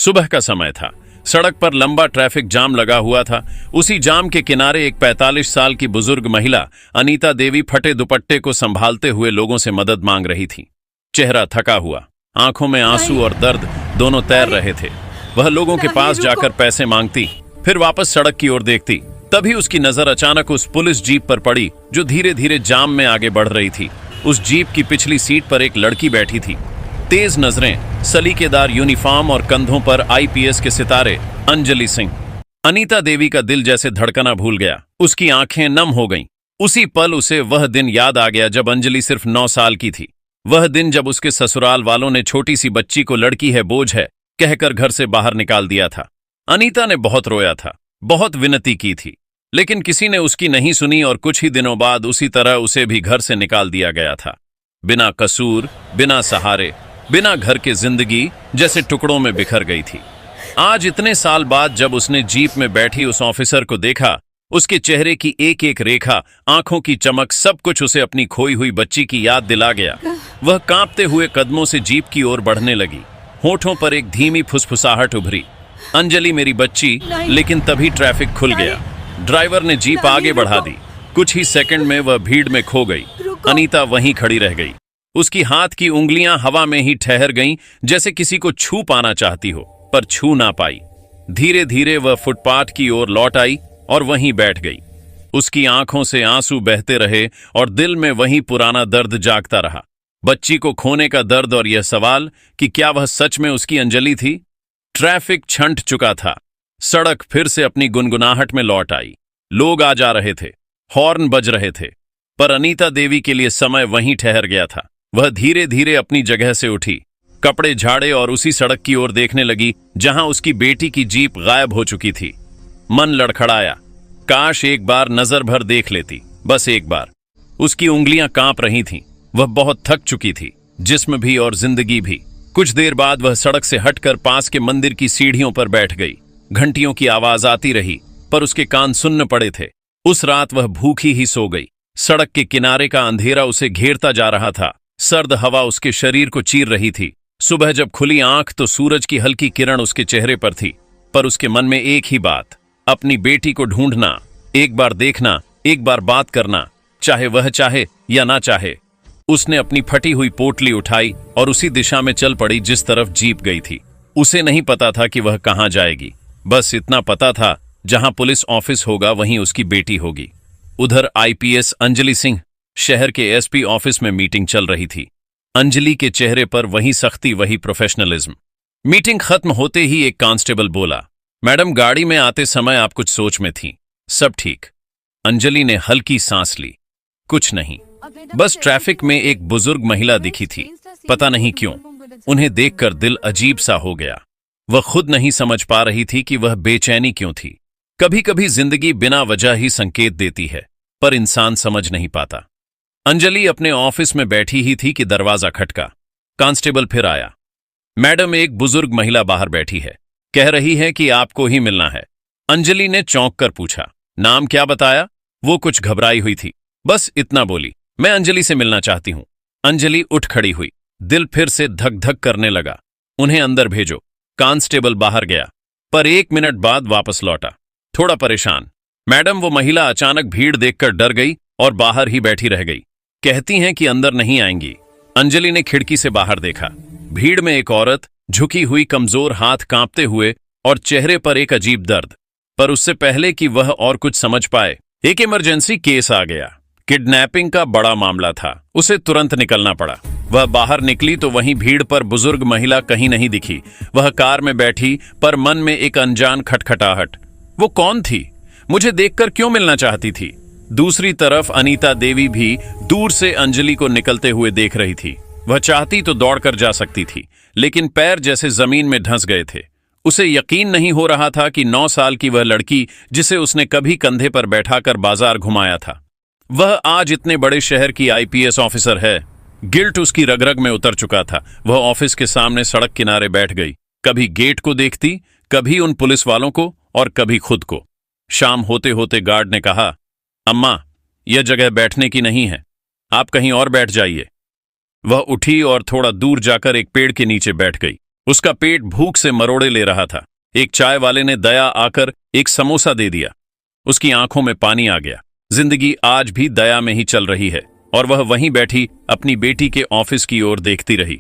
सुबह का समय था। सड़क पर लंबा ट्रैफिक जाम लगा हुआ था। उसी जाम के किनारे एक 45 साल की बुजुर्ग महिला अनीता देवी फटे दुपट्टे को संभालते हुए लोगों से मदद मांग रही थी। चेहरा थका हुआ, आंखों में आंसू और दर्द दोनों तैर रहे थे। वह लोगों के पास जाकर पैसे मांगती, फिर वापस सड़क की ओर देखती। तभी उसकी नजर अचानक उस पुलिस जीप पर पड़ी जो धीरे धीरे जाम में आगे बढ़ रही थी। उस जीप की पिछली सीट पर एक लड़की बैठी थी। तेज नजरें, सलीकेदार यूनिफॉर्म और कंधों पर आईपीएस के सितारे अंजलि सिंह। अनीता देवी का दिल जैसे धड़कना भूल गया। उसकी आंखें नम हो गईं। उसी पल उसे वह दिन याद आ गया जब अंजलि सिर्फ 9 साल की थी। वह दिन जब उसके ससुराल वालों ने छोटी सी बच्ची को लड़की है बोझ है कहकर घर से बाहर निकाल दिया था। अनीता ने बहुत रोया था, बहुत विनती की थी, लेकिन किसी ने उसकी नहीं सुनी और कुछ ही दिनों बाद उसी तरह उसे भी घर से निकाल दिया गया था। बिना कसूर, बिना सहारे, बिना घर के जिंदगी जैसे टुकड़ों में बिखर गई थी। आज इतने साल बाद जब उसने जीप में बैठी उस ऑफिसर को देखा, उसके चेहरे की एक एक रेखा, आंखों की चमक, सब कुछ उसे अपनी खोई हुई बच्ची की याद दिला गया। वह कांपते हुए कदमों से जीप की ओर बढ़ने लगी। होठों पर एक धीमी फुसफुसाहट उभरी, अंजलि मेरी बच्ची। लेकिन तभी ट्रैफिक खुल गया। ड्राइवर ने जीप आगे बढ़ा दी। कुछ ही सेकंड में वह भीड़ में खो गई। अनीता वहीं खड़ी रह गई। उसकी हाथ की उंगलियां हवा में ही ठहर गईं, जैसे किसी को छू पाना चाहती हो, पर छू ना पाई। धीरे धीरे वह फुटपाथ की ओर लौट आई और वहीं बैठ गई। उसकी आंखों से आंसू बहते रहे और दिल में वही पुराना दर्द जागता रहा। बच्ची को खोने का दर्द और यह सवाल कि क्या वह सच में उसकी अंजलि थी। ट्रैफिक छंट चुका था। सड़क फिर से अपनी गुनगुनाहट में लौट आई। लोग आ जा रहे थे, हॉर्न बज रहे थे, पर अनीता देवी के लिए समय वहीं ठहर गया था। वह धीरे धीरे अपनी जगह से उठी, कपड़े झाड़े और उसी सड़क की ओर देखने लगी जहां उसकी बेटी की जीप गायब हो चुकी थी। मन लड़खड़ाया, काश एक बार नजर भर देख लेती, बस एक बार। उसकी उंगलियां कांप रही थीं। वह बहुत थक चुकी थी, जिस्म भी और जिंदगी भी। कुछ देर बाद वह सड़क से हटकर पास के मंदिर की सीढ़ियों पर बैठ गई। घंटियों की आवाज आती रही, पर उसके कान सुन्न पड़े थे। उस रात वह भूखी ही सो गई। सड़क के किनारे का अंधेरा उसे घेरता जा रहा था। सर्द हवा उसके शरीर को चीर रही थी। सुबह जब खुली आंख तो सूरज की हल्की किरण उसके चेहरे पर थी, पर उसके मन में एक ही बात, अपनी बेटी को ढूंढना, एक बार देखना, एक बार बात करना, चाहे वह चाहे या ना चाहे। उसने अपनी फटी हुई पोटली उठाई और उसी दिशा में चल पड़ी जिस तरफ जीप गई थी। उसे नहीं पता था कि वह कहां जाएगी, बस इतना पता था जहां पुलिस ऑफिस होगा वहीं उसकी बेटी होगी। उधर आईपीएस अंजलि सिंह शहर के एसपी ऑफिस में मीटिंग चल रही थी। अंजलि के चेहरे पर वही सख्ती, वही प्रोफेशनलिज्म। मीटिंग खत्म होते ही एक कांस्टेबल बोला, मैडम गाड़ी में आते समय आप कुछ सोच में थी, सब ठीक। अंजलि ने हल्की सांस ली। कुछ नहीं, बस ट्रैफिक में एक बुजुर्ग महिला दिखी थी। पता नहीं क्यों उन्हें देखकर दिल अजीब सा हो गया। वह खुद नहीं समझ पा रही थी कि वह बेचैनी क्यों थी। कभी कभी जिंदगी बिना वजह ही संकेत देती है, पर इंसान समझ नहीं पाता। अंजलि अपने ऑफिस में बैठी ही थी कि दरवाजा खटका। कांस्टेबल फिर आया। मैडम, एक बुजुर्ग महिला बाहर बैठी है, कह रही है कि आपको ही मिलना है। अंजलि ने चौंक कर पूछा, नाम क्या बताया? वो कुछ घबराई हुई थी, बस इतना बोली, मैं अंजलि से मिलना चाहती हूं। अंजलि उठ खड़ी हुई। दिल फिर से धक धक करने लगा। उन्हें अंदर भेजो। कांस्टेबल बाहर गया, पर 1 मिनट बाद वापस लौटा, थोड़ा परेशान। मैडम, वो महिला अचानक भीड़ देखकर डर गई और बाहर ही बैठी रह गई। कहती हैं कि अंदर नहीं आएंगी। अंजलि ने खिड़की से बाहर देखा। भीड़ में एक औरत, झुकी हुई, कमजोर, हाथ कांपते हुए और चेहरे पर एक अजीब दर्द। पर उससे पहले कि वह और कुछ समझ पाए, एक इमरजेंसी केस आ गया। किडनैपिंग का बड़ा मामला था। उसे तुरंत निकलना पड़ा। वह बाहर निकली तो वहीं भीड़ पर बुजुर्ग महिला कहीं नहीं दिखी। वह कार में बैठी, पर मन में एक अनजान खटखटाहट। वो कौन थी? मुझे देखकर क्यों मिलना चाहती थी? दूसरी तरफ अनीता देवी भी दूर से अंजलि को निकलते हुए देख रही थी। वह चाहती तो दौड़कर जा सकती थी, लेकिन पैर जैसे जमीन में धंस गए थे। उसे यकीन नहीं हो रहा था कि 9 साल की वह लड़की, जिसे उसने कभी कंधे पर बैठाकर बाजार घुमाया था, वह आज इतने बड़े शहर की आईपीएस ऑफिसर है। गिल्ट उसकी रग-रग में उतर चुका था। वह ऑफिस के सामने सड़क किनारे बैठ गई। कभी गेट को देखती, कभी उन पुलिस वालों को और कभी खुद को। शाम होते होते गार्ड ने कहा, अम्मा, यह जगह बैठने की नहीं है, आप कहीं और बैठ जाइए। वह उठी और थोड़ा दूर जाकर एक पेड़ के नीचे बैठ गई। उसका पेट भूख से मरोड़े ले रहा था। एक चाय वाले ने दया आकर एक समोसा दे दिया। उसकी आंखों में पानी आ गया। जिंदगी आज भी दया में ही चल रही है और वह वहीं बैठी अपनी बेटी के ऑफिस की ओर देखती रही।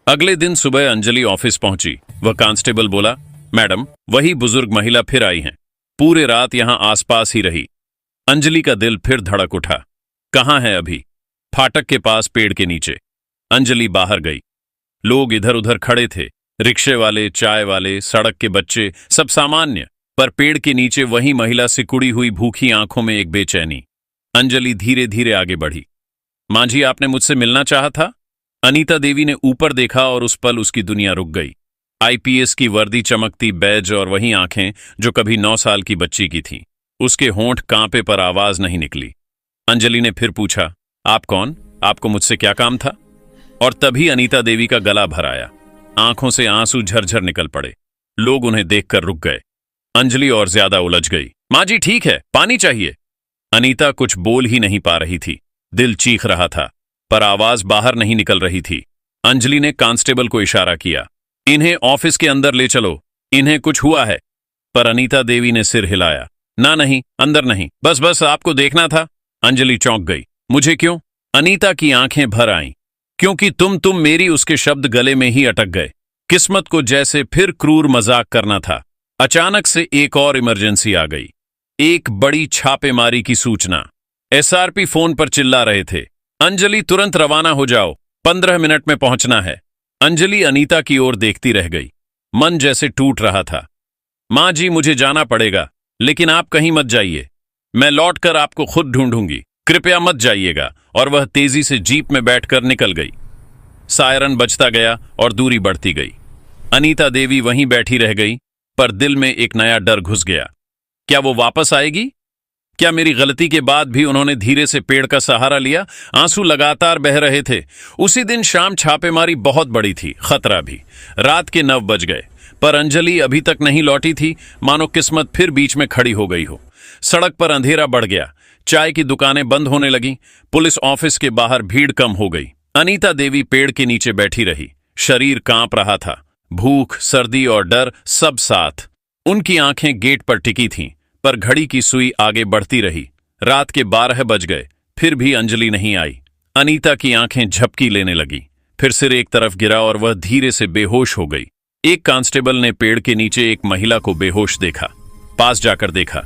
अगले दिन सुबह अंजलि ऑफिस पहुंची। वह कांस्टेबल बोला, मैडम, वही बुजुर्ग महिला फिर आई हैं। पूरे रात यहां आसपास ही रही। अंजलि का दिल फिर धड़क उठा। कहां है अभी? फाटक के पास पेड़ के नीचे। अंजलि बाहर गई। लोग इधर उधर खड़े थे, रिक्शे वाले, चाय वाले, सड़क के बच्चे, सब सामान्य। पर पेड़ के नीचे वही महिला सिकुड़ी हुई भूखी आंखों में एक बेचैनी। अंजलि धीरे धीरे आगे बढ़ी। मां जी, आपने मुझसे मिलना चाहा था? अनीता देवी ने ऊपर देखा और उस पल उसकी दुनिया रुक गई। आईपीएस की वर्दी चमकती बैज और वही आंखें जो कभी 9 साल की बच्ची की थीं। उसके होंठ कांपे पर आवाज नहीं निकली। अंजलि ने फिर पूछा, आप कौन? आपको मुझसे क्या काम था? और तभी अनीता देवी का गला भर आया। आंखों से आंसू झरझर निकल पड़े। लोग उन्हें देखकर रुक गए। अंजलि और ज्यादा उलझ गई। मां जी, ठीक है, पानी चाहिए। अनीता कुछ बोल ही नहीं पा रही थी। दिल चीख रहा था पर आवाज बाहर नहीं निकल रही थी। अंजलि ने कांस्टेबल को इशारा किया, इन्हें ऑफिस के अंदर ले चलो, इन्हें कुछ हुआ है। पर अनीता देवी ने सिर हिलाया, ना नहीं, अंदर नहीं, बस बस आपको देखना था। अंजलि चौंक गई। मुझे क्यों? अनीता की आंखें भर आईं। क्योंकि तुम मेरी, उसके शब्द गले में ही अटक गए। किस्मत को जैसे फिर क्रूर मजाक करना था। अचानक से एक और इमरजेंसी आ गई। एक बड़ी छापेमारी की सूचना। एसआरपी फोन पर चिल्ला रहे थे, अंजलि तुरंत रवाना हो जाओ, 15 मिनट में पहुंचना है। अंजलि अनीता की ओर देखती रह गई। मन जैसे टूट रहा था। मां जी, मुझे जाना पड़ेगा, लेकिन आप कहीं मत जाइए। मैं लौटकर आपको खुद ढूंढूंगी, कृपया मत जाइएगा। और वह तेजी से जीप में बैठकर निकल गई। सायरन बजता गया और दूरी बढ़ती गई। अनीता देवी वहीं बैठी रह गई, पर दिल में एक नया डर घुस गया। क्या वो वापस आएगी? क्या मेरी गलती के बाद भी उन्होंने धीरे से पेड़ का सहारा लिया? आंसू लगातार बह रहे थे। उसी दिन शाम छापेमारी बहुत बड़ी थी, खतरा भी। रात के 9 बज गए, पर अंजलि अभी तक नहीं लौटी थी, मानो किस्मत फिर बीच में खड़ी हो गई हो। सड़क पर अंधेरा बढ़ गया। चाय की दुकानें बंद होने लगी। पुलिस ऑफिस के बाहर भीड़ कम हो गई। अनीता देवी पेड़ के नीचे बैठी रही। शरीर कांप रहा था। भूख, सर्दी और डर सब साथ। उनकी आंखें गेट पर टिकी थीं, पर घड़ी की सुई आगे बढ़ती रही। रात के 12 बज गए, फिर भी अंजलि नहीं आई। अनीता की आंखें झपकी लेने लगी। फिर सिर एक तरफ गिरा और वह धीरे से बेहोश हो गई। एक कांस्टेबल ने पेड़ के नीचे एक महिला को बेहोश देखा। पास जाकर देखा,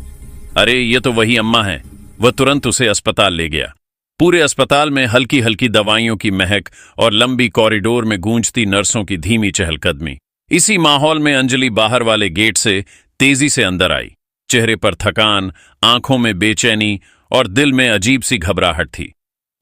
अरे ये तो वही अम्मा है। वह तुरंत उसे अस्पताल ले गया। पूरे अस्पताल में हल्की हल्की दवाइयों की महक और लंबी कॉरिडोर में गूंजती नर्सों की धीमी चहलकदमी। इसी माहौल में अंजलि बाहर वाले गेट से तेजी से अंदर आई। चेहरे पर थकान, आंखों में बेचैनी और दिल में अजीब सी घबराहट थी।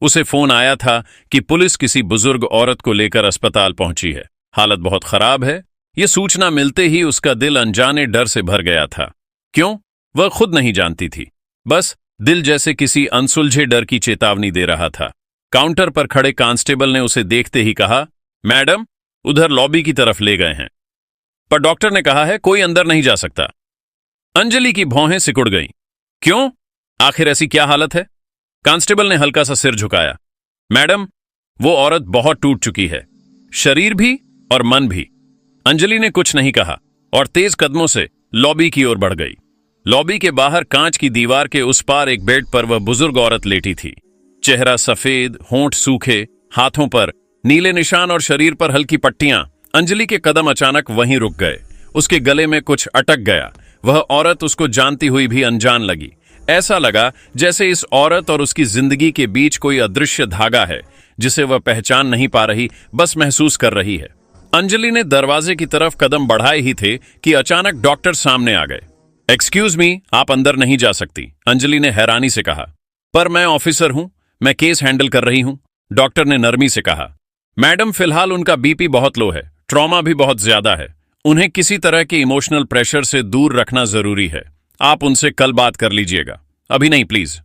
उसे फोन आया था कि पुलिस किसी बुजुर्ग औरत को लेकर अस्पताल पहुंची है, हालत बहुत खराब है। यह सूचना मिलते ही उसका दिल अनजाने डर से भर गया था। क्यों? वह खुद नहीं जानती थी। बस दिल जैसे किसी अनसुलझे डर की चेतावनी दे रहा था। काउंटर पर खड़े कांस्टेबल ने उसे देखते ही कहा, मैडम, उधर लॉबी की तरफ ले गए हैं, पर डॉक्टर ने कहा है कोई अंदर नहीं जा सकता। अंजलि की भौहें सिकुड़ गईं। क्यों? आखिर ऐसी क्या हालत है? कांस्टेबल ने हल्का सा सिर झुकाया। मैडम, वो औरत बहुत टूट चुकी है, शरीर भी और मन भी। अंजलि ने कुछ नहीं कहा और तेज कदमों से लॉबी की ओर बढ़ गई। लॉबी के बाहर कांच की दीवार के उस पार एक बेड पर वह बुजुर्ग औरत लेटी थी। चेहरा सफेद, होंठ सूखे, हाथों पर नीले निशान और शरीर पर हल्की पट्टियां। अंजलि के कदम अचानक वहीं रुक गए। उसके गले में कुछ अटक गया। वह औरत उसको जानती हुई भी अनजान लगी। ऐसा लगा जैसे इस औरत और उसकी जिंदगी के बीच कोई अदृश्य धागा है जिसे वह पहचान नहीं पा रही, बस महसूस कर रही है। अंजलि ने दरवाजे की तरफ कदम बढ़ाए ही थे कि अचानक डॉक्टर सामने आ गए। एक्सक्यूज मी, आप अंदर नहीं जा सकती, अंजलि ने हैरानी से कहा। पर मैं ऑफिसर हूं, मैं केस हैंडल कर रही हूं, डॉक्टर ने नरमी से कहा। मैडम, फिलहाल उनका बीपी बहुत लो है, ट्रॉमा भी बहुत ज्यादा है, उन्हें किसी तरह के इमोशनल प्रेशर से दूर रखना जरूरी है। आप उनसे कल बात कर लीजिएगा, अभी नहीं प्लीज।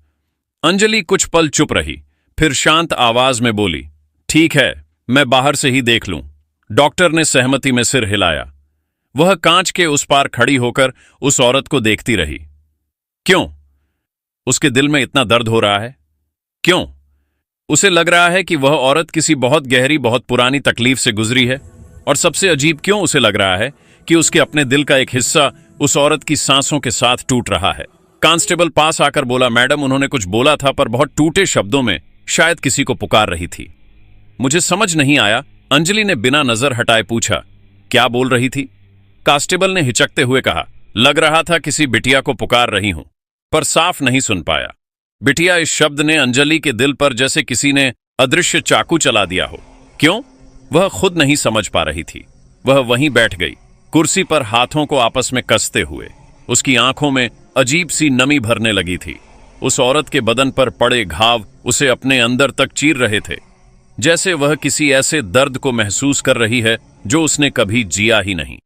अंजलि कुछ पल चुप रही, फिर शांत आवाज में बोली, ठीक है, मैं बाहर से ही देख लूं। डॉक्टर ने सहमति में सिर हिलाया। वह कांच के उस पार खड़ी होकर उस औरत को देखती रही। क्यों? उसके दिल में इतना दर्द हो रहा है? क्यों? उसे लग रहा है कि वह औरत किसी बहुत गहरी, बहुत पुरानी तकलीफ से गुजरी है और सबसे अजीब क्यों उसे लग रहा है कि उसके अपने दिल का एक हिस्सा उस औरत की सांसों के साथ टूट रहा है। कांस्टेबल पास आकर बोला, मैडम उन्होंने कुछ बोला था पर बहुत टूटे शब्दों में, शायद किसी को पुकार रही थी। मुझे समझ नहीं आया। अंजलि ने बिना नजर हटाए पूछा, क्या बोल रही थी? कांस्टेबल ने हिचकते हुए कहा, लग रहा था किसी बिटिया को पुकार रही हूं, पर साफ नहीं सुन पाया। बिटिया इस शब्द ने अंजलि के दिल पर जैसे किसी ने अदृश्य चाकू चला दिया हो। क्यों? वह खुद नहीं समझ पा रही थी। वह वहीं बैठ गई, कुर्सी पर हाथों को आपस में कसते हुए। उसकी आंखों में अजीब सी नमी भरने लगी थी। उस औरत के बदन पर पड़े घाव उसे अपने अंदर तक चीर रहे थे, जैसे वह किसी ऐसे दर्द को महसूस कर रही है जो उसने कभी जिया ही नहीं,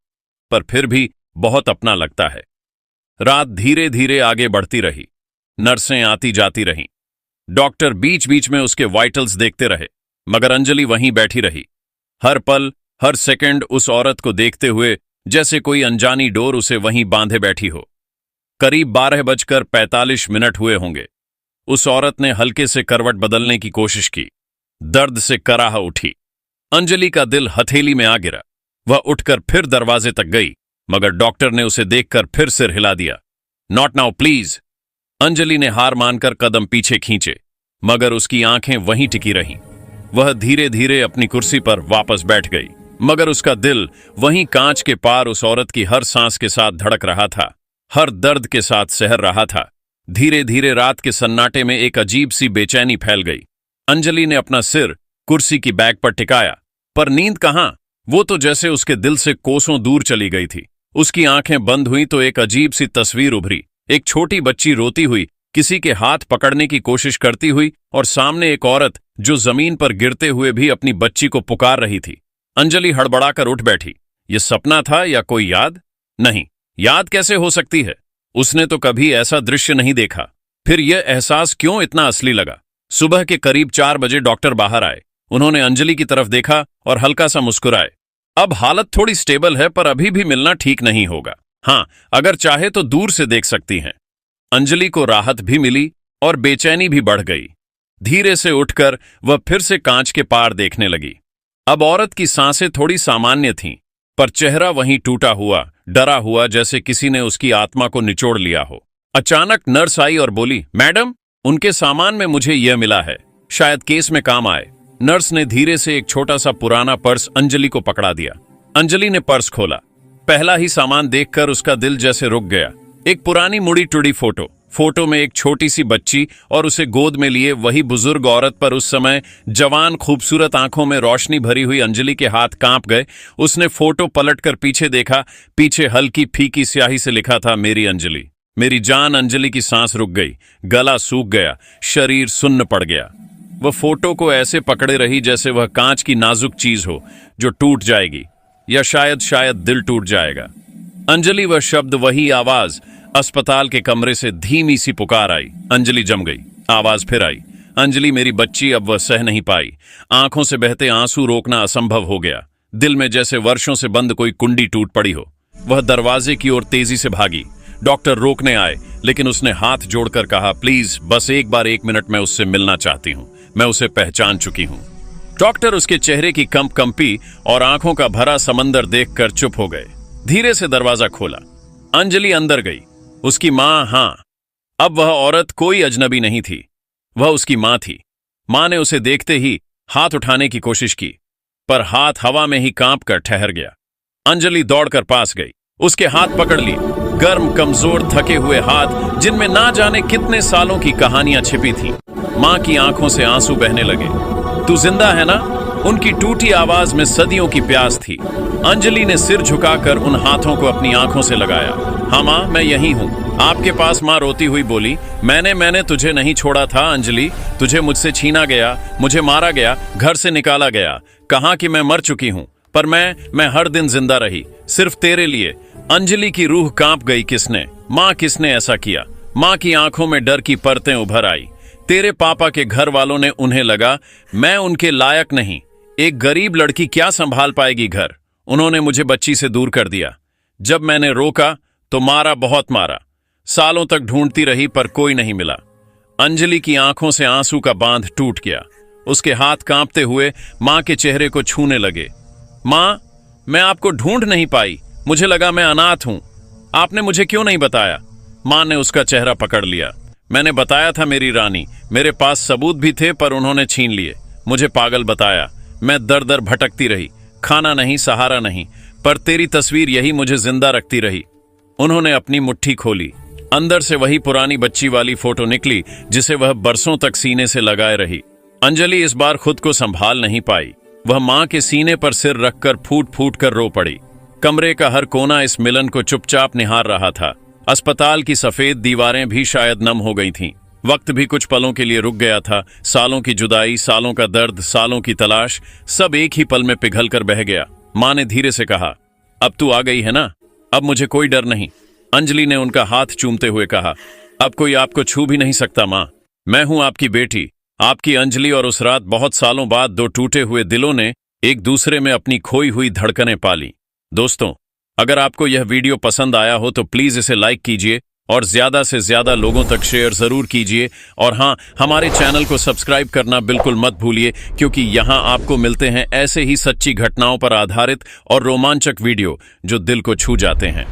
पर फिर भी बहुत अपना लगता है। रात धीरे धीरे आगे बढ़ती रही। नर्सें आती जाती रहीं। डॉक्टर बीच बीच में उसके वाइटल्स देखते रहे, मगर अंजलि वहीं बैठी रही, हर पल हर सेकंड उस औरत को देखते हुए, जैसे कोई अनजानी डोर उसे वहीं बांधे बैठी हो। करीब 12:45 हुए होंगे। उस औरत ने हल्के से करवट बदलने की कोशिश की। दर्द से कराह उठी। अंजलि का दिल हथेली में आ गिरा। वह उठकर फिर दरवाजे तक गई, मगर डॉक्टर ने उसे देखकर फिर सिर हिला दिया। Not now please. अंजलि ने हार मानकर कदम पीछे खींचे, मगर उसकी आंखें वहीं टिकी रहीं। वह धीरे धीरे अपनी कुर्सी पर वापस बैठ गई, मगर उसका दिल वहीं कांच के पार उस औरत की हर सांस के साथ धड़क रहा था, हर दर्द के साथ सहर रहा था। धीरे धीरे रात के सन्नाटे में एक अजीब सी बेचैनी फैल गई। अंजलि ने अपना सिर कुर्सी की बैक पर टिकाया, पर नींद कहां? वो तो जैसे उसके दिल से कोसों दूर चली गई थी। उसकी आंखें बंद हुई तो एक अजीब सी तस्वीर उभरी। एक छोटी बच्ची रोती हुई, किसी के हाथ पकड़ने की कोशिश करती हुई, और सामने एक औरत जो जमीन पर गिरते हुए भी अपनी बच्ची को पुकार रही थी। अंजलि हड़बड़ाकर उठ बैठी। यह सपना था या कोई याद? नहीं, याद कैसे हो सकती है? उसने तो कभी ऐसा दृश्य नहीं देखा। फिर यह एहसास क्यों इतना असली लगा? सुबह के करीब 4 बजे डॉक्टर बाहर आए। उन्होंने अंजलि की तरफ देखा और हल्का सा मुस्कुराए। अब हालत थोड़ी स्टेबल है, पर अभी भी मिलना ठीक नहीं होगा। हां, अगर चाहे तो दूर से देख सकती हैं। अंजलि को राहत भी मिली और बेचैनी भी बढ़ गई। धीरे से उठकर वह फिर से कांच के पार देखने लगी। अब औरत की सांसें थोड़ी सामान्य थीं, पर चेहरा वहीं टूटा हुआ, डरा हुआ, जैसे किसी ने उसकी आत्मा को निचोड़ लिया हो। अचानक नर्स आई और बोली, मैडम, उनके सामान में मुझे यह मिला है, शायद केस में काम आए। नर्स ने धीरे से एक छोटा सा पुराना पर्स अंजलि को पकड़ा दिया। अंजलि ने पर्स खोला। पहला ही सामान देखकर उसका दिल जैसे रुक गया। एक पुरानी मुड़ी टुड़ी फोटो में एक छोटी सी बच्ची और उसे गोद में लिए वही बुजुर्ग औरत, पर उस समय जवान खूबसूरत आंखों में रोशनी भरी हुई। अंजलि के हाथ कांप गए। उसने फोटो पलटकर पीछे देखा। पीछे हल्की फीकी स्याही से लिखा था, मेरी अंजलि, मेरी जान। अंजलि की सांस रुक गई, गला सूख गया, शरीर सुन्न पड़ गया। वह फोटो को ऐसे पकड़े रही जैसे वह कांच की नाजुक चीज हो जो टूट जाएगी, या शायद दिल टूट जाएगा। अंजलि, वह शब्द, वही आवाज। अस्पताल के कमरे से धीमी सी पुकार आई। अंजलि जम गई। आवाज फिर आई, अंजलि मेरी बच्ची। अब वह सह नहीं पाई। आंखों से बहते आंसू रोकना असंभव हो गया। दिल में जैसे वर्षों से बंद कोई कुंडी टूट पड़ी हो। वह दरवाजे की ओर तेजी से भागी। डॉक्टर रोकने आए, लेकिन उसने हाथ जोड़कर कहा, प्लीज, बस एक बार 1 मिनट मैं उससे मिलना चाहती हूं। मैं उसे पहचान चुकी हूं। डॉक्टर उसके चेहरे की कंपी और आंखों का भरा समंदर देखकर चुप हो गए। धीरे से दरवाजा खोला। अंजलि अंदर गई। उसकी मां, हां, अब वह औरत कोई अजनबी नहीं थी, वह उसकी मां थी। मां ने उसे देखते ही हाथ उठाने की कोशिश की, पर हाथ हवा में ही कांप कर ठहर गया। अंजलि दौड़कर पास गई, उसके हाथ पकड़ लिए। गर्म, कमजोर, थके हुए हाथ, जिनमें ना जाने कितने सालों की कहानियां छिपी थीं। मां की आंखों से आंसू बहने लगे। तू जिंदा है ना? उनकी टूटी आवाज में सदियों की प्यास थी। अंजलि ने सिर झुकाकर उन हाथों को अपनी आंखों से लगाया। हाँ मां, मैं यहीं हूं, आपके पास। मां रोती हुई बोली, मैंने तुझे नहीं छोड़ा था अंजलि। तुझे मुझसे छीना गया, मुझे मारा गया, घर से निकाला गया। कहा कि मैं मर चुकी हूं, पर मैं हर दिन जिंदा रही, सिर्फ तेरे लिए। अंजलि की रूह कांप गई। किसने? मां, किसने ऐसा किया? मां की आंखों में डर की परतें उभर आई। तेरे पापा के घर वालों ने, उन्हें लगा मैं उनके लायक नहीं। एक गरीब लड़की क्या संभाल पाएगी घर? उन्होंने मुझे बच्ची से दूर कर दिया। जब मैंने रोका तो मारा, बहुत मारा। सालों तक ढूंढती रही, पर कोई नहीं मिला। अंजलि की आंखों से आंसू का बांध टूट गया। उसके हाथ कांपते हुए मां के चेहरे को छूने लगे। मां, मैं आपको ढूंढ नहीं पाई, मुझे लगा मैं अनाथ हूं। आपने मुझे क्यों नहीं बताया? मां ने उसका चेहरा पकड़ लिया। मैंने बताया था मेरी रानी, मेरे पास सबूत भी थे पर उन्होंने छीन लिए। मुझे पागल बताया। मैं दर दर भटकती रही, खाना नहीं, सहारा नहीं, पर तेरी तस्वीर यही मुझे जिंदा रखती रही। उन्होंने अपनी मुट्ठी खोली। अंदर से वही पुरानी बच्ची वाली फोटो निकली जिसे वह बरसों तक सीने से लगाए रही। अंजलि इस बार खुद को संभाल नहीं पाई। वह मां के सीने पर सिर रखकर फूट फूट कर रो पड़ी। कमरे का हर कोना इस मिलन को चुपचाप निहार रहा था। अस्पताल की सफेद दीवारें भी शायद नम हो गई थीं। वक्त भी कुछ पलों के लिए रुक गया था। सालों की जुदाई, सालों का दर्द, सालों की तलाश, सब एक ही पल में पिघल कर बह गया। मां ने धीरे से कहा, अब तू आ गई है ना, अब मुझे कोई डर नहीं। अंजलि ने उनका हाथ चूमते हुए कहा, अब कोई आपको छू भी नहीं सकता मां। मैं हूं आपकी बेटी, आपकी अंजलि। और उस रात बहुत सालों बाद दो टूटे हुए दिलों ने एक दूसरे में अपनी खोई हुई धड़कनें पाली। दोस्तों, अगर आपको यह वीडियो पसंद आया हो तो प्लीज इसे लाइक कीजिए और ज्यादा से ज्यादा लोगों तक शेयर जरूर कीजिए। और हां, हमारे चैनल को सब्सक्राइब करना बिल्कुल मत भूलिए, क्योंकि यहां आपको मिलते हैं ऐसे ही सच्ची घटनाओं पर आधारित और रोमांचक वीडियो जो दिल को छू जाते हैं।